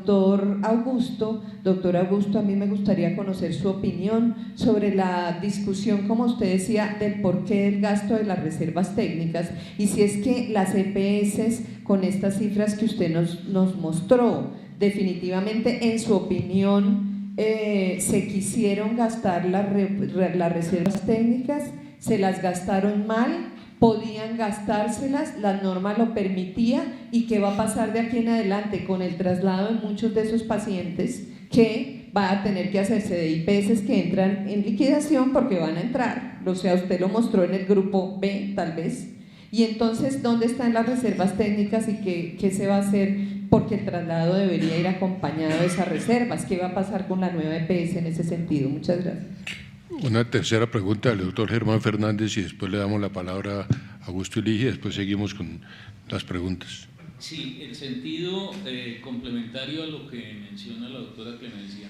Doctor Augusto, a mí me gustaría conocer su opinión sobre la discusión, como usted decía, del porqué del gasto de las reservas técnicas y si es que las EPS, con estas cifras que usted nos mostró, definitivamente, en su opinión, se quisieron gastar las reservas técnicas, se las gastaron mal, podían gastárselas, la norma lo permitía, y qué va a pasar de aquí en adelante con el traslado de muchos de esos pacientes que va a tener que hacerse de IPS que entran en liquidación porque van a entrar, o sea, usted lo mostró en el grupo B tal vez, y entonces ¿dónde están las reservas técnicas y qué se va a hacer? Porque el traslado debería ir acompañado de esas reservas. ¿Qué va a pasar con la nueva EPS en ese sentido? Muchas gracias. Una tercera pregunta del doctor Germán Fernández y después le damos la palabra a Augusto Iligia y después seguimos con las preguntas. Sí, el sentido complementario a lo que menciona la doctora Clemencia.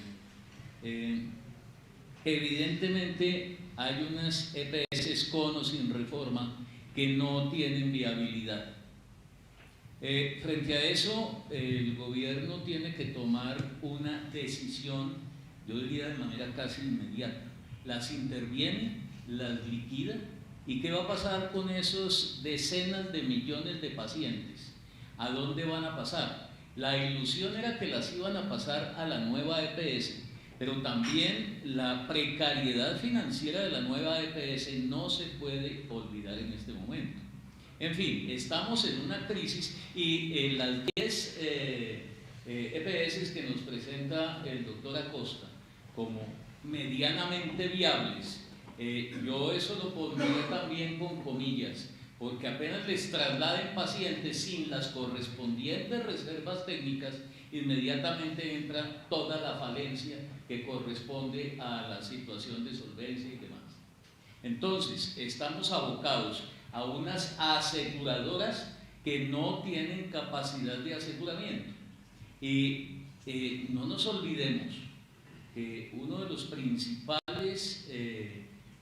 Evidentemente hay unas EPS con o sin reforma que no tienen viabilidad. Frente a eso, el gobierno tiene que tomar una decisión, yo diría de manera casi inmediata. Las interviene, las liquida, ¿y qué va a pasar con esos decenas de millones de pacientes? ¿A dónde van a pasar? La ilusión era que las iban a pasar a la nueva EPS, pero también la precariedad financiera de la nueva EPS no se puede olvidar en este momento. En fin, estamos en una crisis y las 10 EPS que nos presenta el doctor Acosta como medianamente viables, yo eso lo pondría también con comillas, porque apenas les trasladen pacientes sin las correspondientes reservas técnicas, inmediatamente entra toda la falencia que corresponde a la situación de solvencia y demás. Entonces, estamos abocados a unas aseguradoras que no tienen capacidad de aseguramiento. Y no nos olvidemos que uno de los principales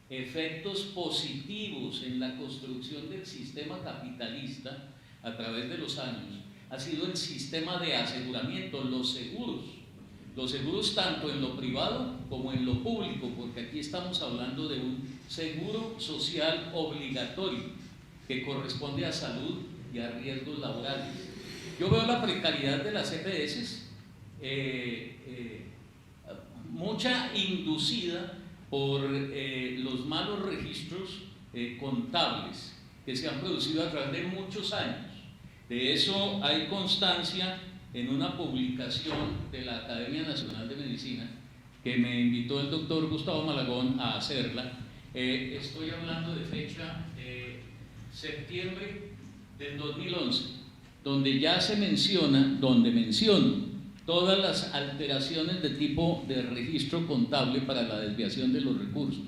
efectos positivos en la construcción del sistema capitalista a través de los años ha sido el sistema de aseguramiento, los seguros tanto en lo privado como en lo público, porque aquí estamos hablando de un seguro social obligatorio que corresponde a salud y a riesgos laborales. Yo veo la precariedad de las EPS, mucha inducida por los malos registros contables que se han producido a través de muchos años. De eso hay constancia en una publicación de la Academia Nacional de Medicina que me invitó el doctor Gustavo Malagón a hacerla. Estoy hablando de fecha septiembre del 2011, donde ya se menciona, donde menciono todas las alteraciones de tipo de registro contable para la desviación de los recursos.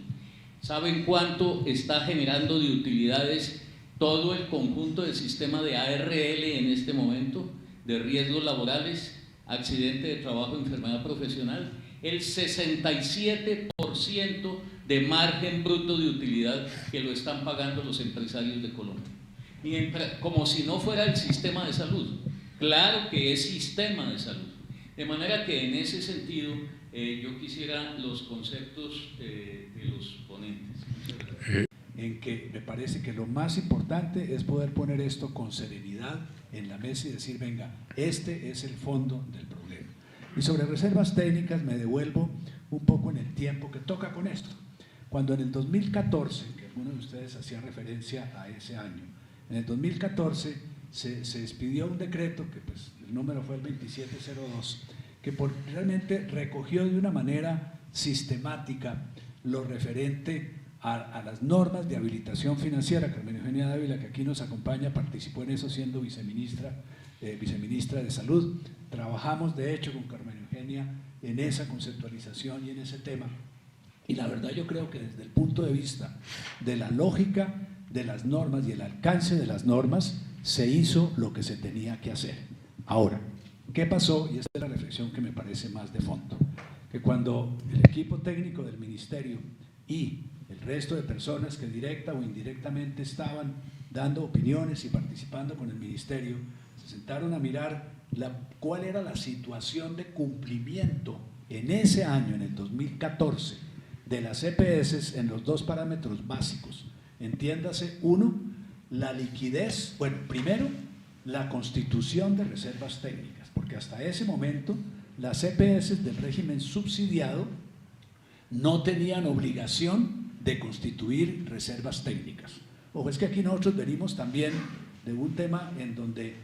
¿Saben cuánto está generando de utilidades todo el conjunto del sistema de ARL en este momento, de riesgos laborales, accidente de trabajo, enfermedad profesional? El 67% de margen bruto de utilidad que lo están pagando los empresarios de Colombia. Como si no fuera el sistema de salud. Claro que es sistema de salud. De manera que en ese sentido yo quisiera los conceptos de los ponentes. En que me parece que lo más importante es poder poner esto con serenidad en la mesa y decir, venga, este es el fondo del problema. Y sobre reservas técnicas me devuelvo un poco en el tiempo que toca con esto. Cuando en el 2014, que algunos de ustedes hacían referencia a ese año, en el 2014 se expidió un decreto, que pues el número fue el 2702, que realmente recogió de una manera sistemática lo referente a las normas de habilitación financiera. Carmen Eugenia Dávila, que aquí nos acompaña, participó en eso siendo viceministra de Salud. Trabajamos de hecho con Carmen Eugenia en esa conceptualización y en ese tema. Y la verdad yo creo que desde el punto de vista de la lógica de las normas y el alcance de las normas, se hizo lo que se tenía que hacer. Ahora, ¿qué pasó? Y esta es la reflexión que me parece más de fondo. Que cuando el equipo técnico del ministerio y el resto de personas que directa o indirectamente estaban dando opiniones y participando con el ministerio, se sentaron a mirar cuál era la situación de cumplimiento en ese año, en el 2014, de las EPS en los dos parámetros básicos. Entiéndase, uno, la liquidez, bueno, primero, la constitución de reservas técnicas, porque hasta ese momento las EPS del régimen subsidiado no tenían obligación de constituir reservas técnicas. Ojo, es que aquí nosotros venimos también de un tema en donde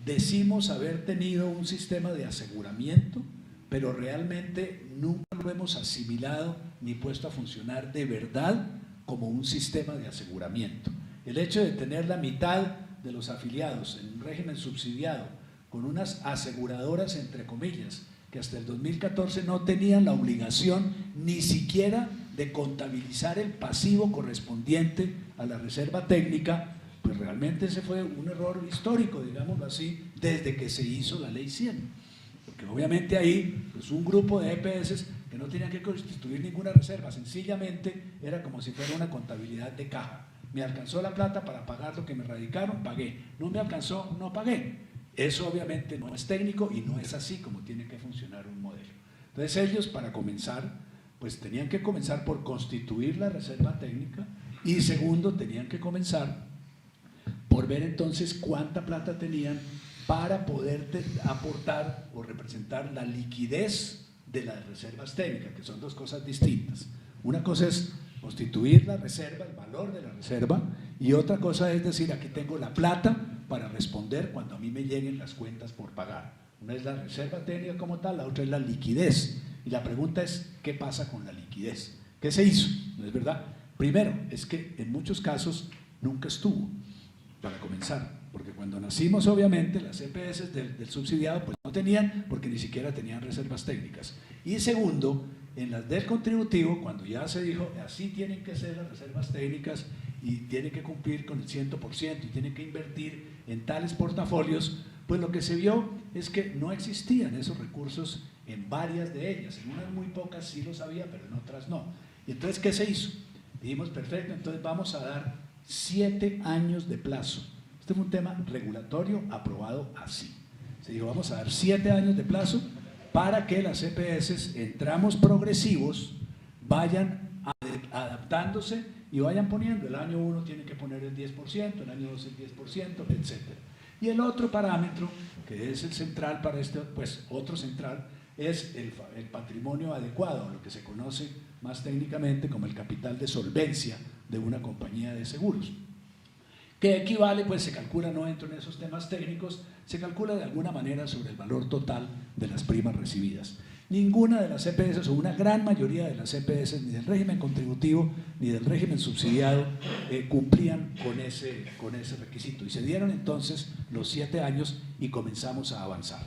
decimos haber tenido un sistema de aseguramiento, pero realmente nunca lo hemos asimilado ni puesto a funcionar de verdad como un sistema de aseguramiento. El hecho de tener la mitad de los afiliados en un régimen subsidiado con unas aseguradoras, entre comillas, que hasta el 2014 no tenían la obligación ni siquiera de contabilizar el pasivo correspondiente a la reserva técnica, pues realmente ese fue un error histórico, digámoslo así, desde que se hizo la Ley 100. Porque obviamente ahí, pues un grupo de EPS que no tenían que constituir ninguna reserva, sencillamente era como si fuera una contabilidad de caja. Me alcanzó la plata para pagar lo que me radicaron, pagué. No me alcanzó, no pagué. Eso obviamente no es técnico y no es así como tiene que funcionar un modelo. Entonces ellos, para comenzar, pues tenían que comenzar por constituir la reserva técnica, y segundo, tenían que comenzar por ver entonces cuánta plata tenían para poder aportar o representar la liquidez de las reservas técnicas, que son dos cosas distintas. Una cosa es constituir la reserva, el valor de la reserva, y otra cosa es decir, aquí tengo la plata para responder cuando a mí me lleguen las cuentas por pagar. Una es la reserva técnica como tal, la otra es la liquidez. Y la pregunta es, ¿qué pasa con la liquidez? ¿Qué se hizo? ¿No es verdad? Primero, es que en muchos casos nunca estuvo, para comenzar, porque cuando nacimos obviamente las EPS del subsidiado pues no tenían, porque ni siquiera tenían reservas técnicas. Y segundo, en las del contributivo, cuando ya se dijo, así tienen que ser las reservas técnicas y tienen que cumplir con el 100% y tienen que invertir en tales portafolios, pues lo que se vio es que no existían esos recursos en varias de ellas. En unas muy pocas sí los había, pero en otras no. Y entonces, ¿qué se hizo? Dijimos, perfecto, entonces vamos a dar 7 años de plazo. Este fue un tema regulatorio aprobado así. Se dijo, vamos a dar 7 años de plazo para que las EPS en tramos progresivos vayan adaptándose y vayan poniendo. El año 1 tiene que poner el 10%, el año 2 el 10%, etc. Y el otro parámetro, que es el central para este, pues otro central, es el patrimonio adecuado, lo que se conoce más técnicamente como el capital de solvencia de una compañía de seguros. ¿Qué equivale? Pues se calcula, no entro en esos temas técnicos, se calcula de alguna manera sobre el valor total de las primas recibidas. Ninguna de las EPS o una gran mayoría de las EPS, ni del régimen contributivo ni del régimen subsidiado, cumplían con ese requisito. Y se dieron entonces los 7 años y comenzamos a avanzar.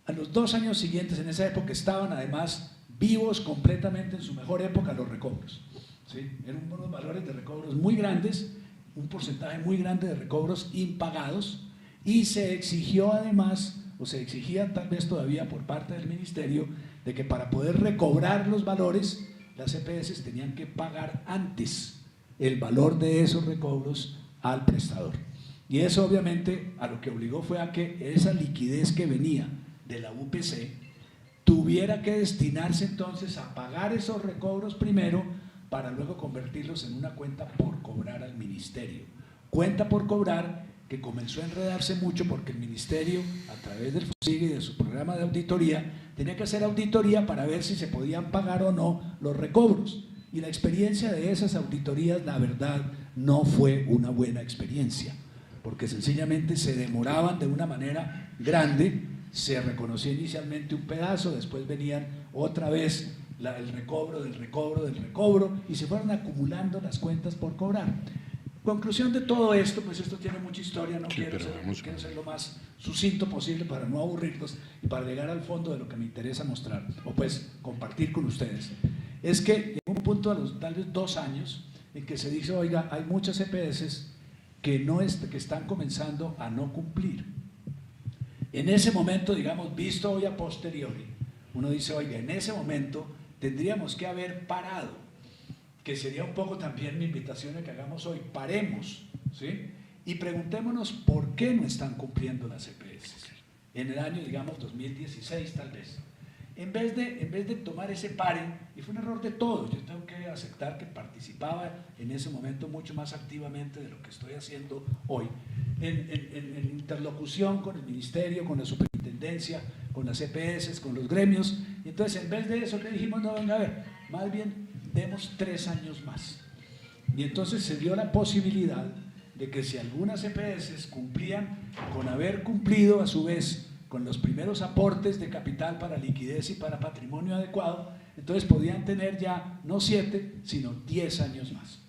A los 2 años siguientes, en esa época, estaban además vivos completamente en su mejor época los recobros. ¿Sí? Eran unos valores de recobros muy grandes, un porcentaje muy grande de recobros impagados, y se exigió además, o se exigía tal vez todavía por parte del ministerio, de que para poder recobrar los valores, las EPS tenían que pagar antes el valor de esos recobros al prestador. Y eso obviamente a lo que obligó fue a que esa liquidez que venía de la UPC tuviera que destinarse entonces a pagar esos recobros primero, para luego convertirlos en una cuenta por cobrar al ministerio. Cuenta por cobrar que comenzó a enredarse mucho porque el ministerio, a través del FOSIG y de su programa de auditoría, tenía que hacer auditoría para ver si se podían pagar o no los recobros. Y la experiencia de esas auditorías, la verdad, no fue una buena experiencia, porque sencillamente se demoraban de una manera grande. Se reconocía inicialmente un pedazo, después venían otra vez el recobro del recobro del recobro, y se fueron acumulando las cuentas por cobrar. Conclusión de todo esto, pues esto tiene mucha historia, no quiero ser lo más sucinto posible para no aburrirlos y para llegar al fondo de lo que me interesa mostrar, o pues compartir con ustedes. Es que llegó un punto a los tal vez 2 años en que se dice, oiga, hay muchas EPS que están comenzando a no cumplir. En ese momento, digamos, visto hoy a posteriori, uno dice, oiga, en ese momento tendríamos que haber parado, que sería un poco también mi invitación a que hagamos hoy, paremos, ¿sí? Y preguntémonos por qué no están cumpliendo las EPS. en el año, digamos, 2016 tal vez. En vez de tomar ese pare, y fue un error de todos, yo tengo que aceptar que participaba en ese momento mucho más activamente de lo que estoy haciendo hoy, en interlocución con el ministerio, con la superintendencia, con las EPS, con los gremios, y entonces en vez de eso le dijimos, no, venga a ver, más bien demos 3 años más. Y entonces se dio la posibilidad de que si algunas EPS cumplían con haber cumplido a su vez con los primeros aportes de capital para liquidez y para patrimonio adecuado, entonces podían tener ya no 7, sino 10 años más.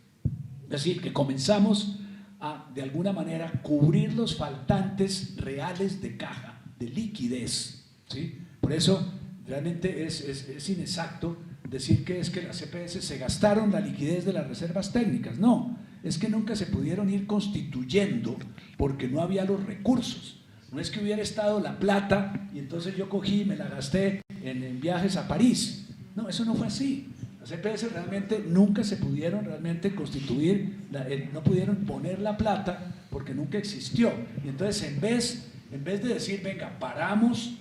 Es decir, que comenzamos a, de alguna manera, cubrir los faltantes reales de caja, de liquidez, ¿sí? Por eso, realmente es inexacto decir que es que las EPS se gastaron la liquidez de las reservas técnicas. No, es que nunca se pudieron ir constituyendo porque no había los recursos. No es que hubiera estado la plata y entonces yo cogí y me la gasté en viajes a París. No, eso no fue así. Las EPS realmente nunca se pudieron realmente constituir, no pudieron poner la plata porque nunca existió. Y entonces en vez de decir, venga, paramos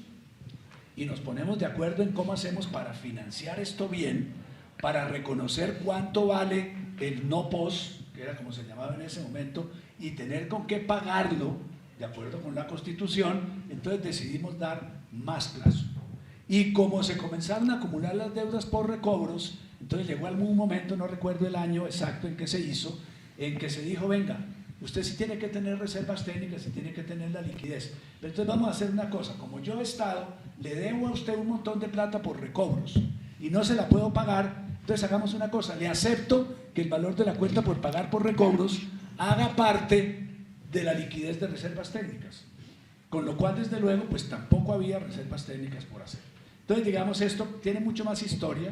y nos ponemos de acuerdo en cómo hacemos para financiar esto bien, para reconocer cuánto vale el no pos, que era como se llamaba en ese momento, y tener con qué pagarlo, de acuerdo con la Constitución, entonces decidimos dar más plazo. Y como se comenzaron a acumular las deudas por recobros, entonces llegó algún momento, no recuerdo el año exacto en que se hizo, en que se dijo, venga, usted sí tiene que tener reservas técnicas, sí tiene que tener la liquidez. Pero entonces vamos a hacer una cosa, como yo Estado le debo a usted un montón de plata por recobros y no se la puedo pagar, entonces hagamos una cosa, le acepto que el valor de la cuenta por pagar por recobros haga parte de la liquidez de reservas técnicas, con lo cual desde luego pues tampoco había reservas técnicas por hacer. Entonces digamos, esto tiene mucho más historia,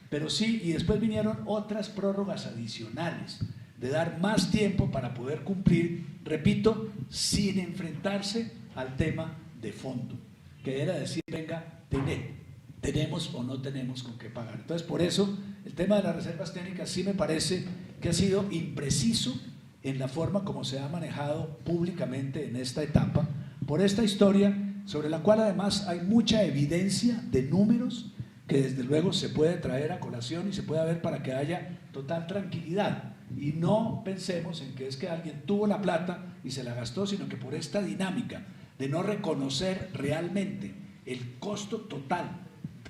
pero sí, y después vinieron otras prórrogas adicionales de dar más tiempo para poder cumplir, repito, sin enfrentarse al tema de fondo, que era decir, venga, tenemos o no tenemos con qué pagar. Entonces por eso el tema de las reservas técnicas sí me parece que ha sido impreciso en la forma como se ha manejado públicamente en esta etapa, por esta historia sobre la cual además hay mucha evidencia de números que desde luego se puede traer a colación y se puede ver para que haya total tranquilidad. Y no pensemos en que es que alguien tuvo la plata y se la gastó, sino que por esta dinámica de no reconocer realmente el costo total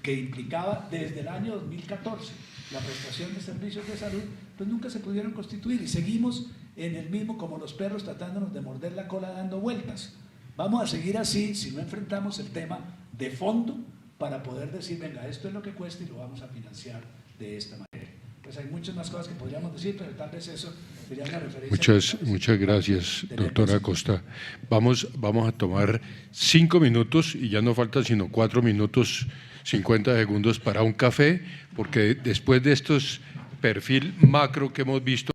que implicaba desde el año 2014 la prestación de servicios de salud, pues nunca se pudieron constituir y seguimos en el mismo como los perros tratándonos de morder la cola dando vueltas. Vamos a seguir así si no enfrentamos el tema de fondo para poder decir, venga, esto es lo que cuesta y lo vamos a financiar de esta manera. Pues hay muchas más cosas que podríamos decir, pero tal vez eso sería una referencia. Muchas gracias, doctora Acosta. Vamos a tomar 5 minutos y ya no faltan sino 4 minutos 50 segundos para un café, porque después de estos perfil macro que hemos visto,